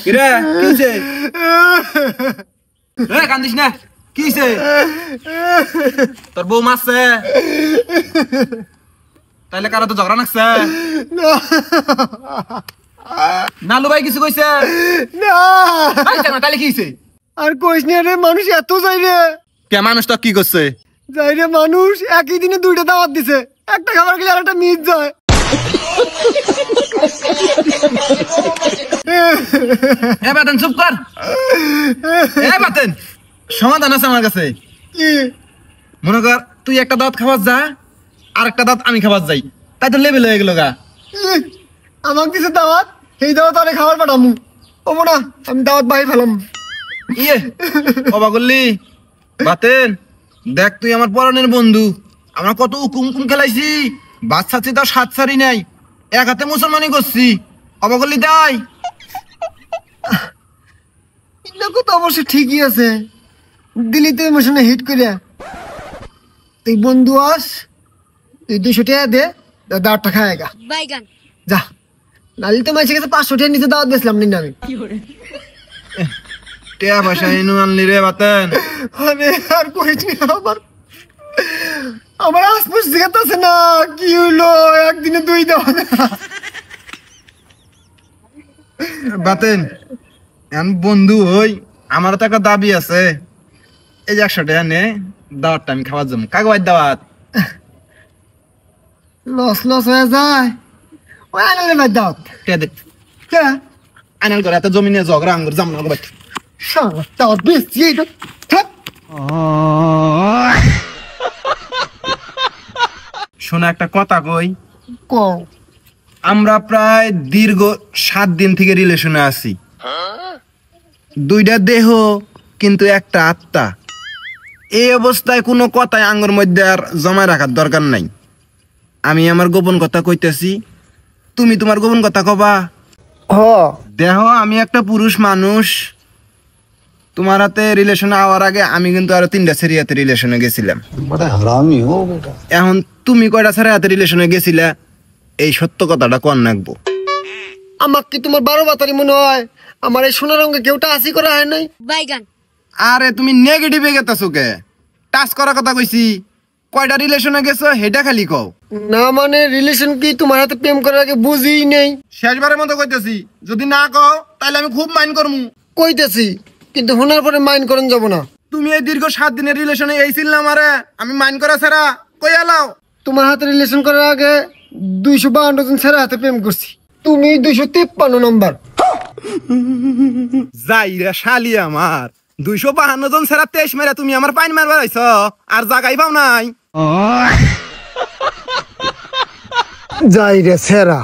কিরে কিছে এ কান্দিস না কিছে তোর বউ মারছে তাইলে কারা তো ঝগড়া নাকছে নালু ভাই কিছু কইছে না আইছে না তাইলে কিছে আর কইস না রে, মানুষ এত যাই রে। কে মানুষ তো কি করছে যাই রে, মানুষ একই দিনে দুইটা দাওয়াত দিছে, একটা খাবার খেলে আর একটা মিস যায়। এ বাতেন চুপ কর এ বাতেন সমাধান আছে আমার কাছে কি? মনে কর তুই একটা দাঁত খাবার যা আর একটা দাঁত আমি খাবার যাই, তাই তো লেভেল হয়ে গেল গা। আমাকে দিছে দাওয়াত, সেই দাওয়াত আরে খাবার পাঠামু। ও না, আমি দাওয়াত বাই ফেলাম। ইয়ে অবাক করলি বাতেন, দেখ তুই আমার পরনের বন্ধু, আমরা কত উকুম উকুম খেলাইছি, বাচ্চাচ্ছি তাও সাত সারি নাই, এক হাতে মুসলমানি করছি, অবাক করলি তাই লোক তো অবশ্য ঠিকই আছে, দিলি তো ইমোশনে হিট করিয়া। তুই বন্ধু আস, তুই 200 টাকা দে, দাওয়াতটা খায় গা যা। নালি তো মাইসে গেছে 500 টাকা নিচে দাওয়াত দিয়েছিলাম নিন আমি। টিয়া পয়সা এনু আনলি রে বাতেন। আরে আর কইছি আমার আশপাশ জিগাতেছে না কি হইলো, একদিনে 2 দাওয়াত। বাতেন এখন বন্ধু হই, আমারও তো একটা দাবি আছে, এই যে 100 টাকা নে, দাওয়াতটা আমি খাওয়ার জন্য। কাগজ দাওয়াত লস লস হয়ে যায়, ওই আনালে ভাই দাওয়াত টিয়া দে কে আনাল করে এত জমি নিয়ে ঝগড়া আঙ্গুর জাম না বাচ্চা শালা দাওয়াত বেশি এইটা। শোনা একটা কথা কই, কও। আমরা প্রায় দীর্ঘ 7 দিন থেকে রিলেশনে আছি, 2টা দেহ কিন্তু একটা আত্মা। এই অবস্থায় কোনো কথাই আঙ্গুর মধ্যে আর জমায় রাখার দরকার নাই। আমি আমার গোপন কথা কইতেছি, তুমি তোমার গোপন কথা কবা। দেহ আমি একটা পুরুষ মানুষ, তোমার হাতে রিলেশনে আওয়ার আগে আমি কিন্তু আরো 3টা ছেড়ে হাতে রিলেশনে গেছিলাম। এখন তুমি কয়টা ছেড়ে হাতে রিলেশনে গেছিলা, এই সত্য কথাটা কোন রাখবো। আমার কি তোমার 12 বাতারি মনে হয়? আমার এই সোনার রঙে কেউটা আসি করা হয় নাই। আরে তুমি নেগেটিভে গেতাছো কে? টাচ করার কথা কইছি, কয়টা রিলেশনে গেছো হেটা খালি কও। না মানে রিলেশন কি তোমার হাতে প্রেম করার আগে বুঝিই নেই। শেষবারের মতো কইতেছি, যদি না কও তাহলে আমি খুব মাইন্ড করমু। কইতেছি কিন্তু শোনার পরে মাইন্ড করেন যাব না। তুমি এই দীর্ঘ 7 দিনের রিলেশনে এইছিল না আমারে, আমি মাইন্ড করা ছাড়া কই আলাও। তোমার হাতে রিলেশন করার আগে 252 জন ছেড়ে হাতে প্রেম করছি, তুমি 253 নম্বর। যাইরা শালি আমার 252 জন ছাড়া 23 মেরা তুমি আমার পাইন মারবার আইছ, আর জাগাই পাও নাই। যাই রে সেরা।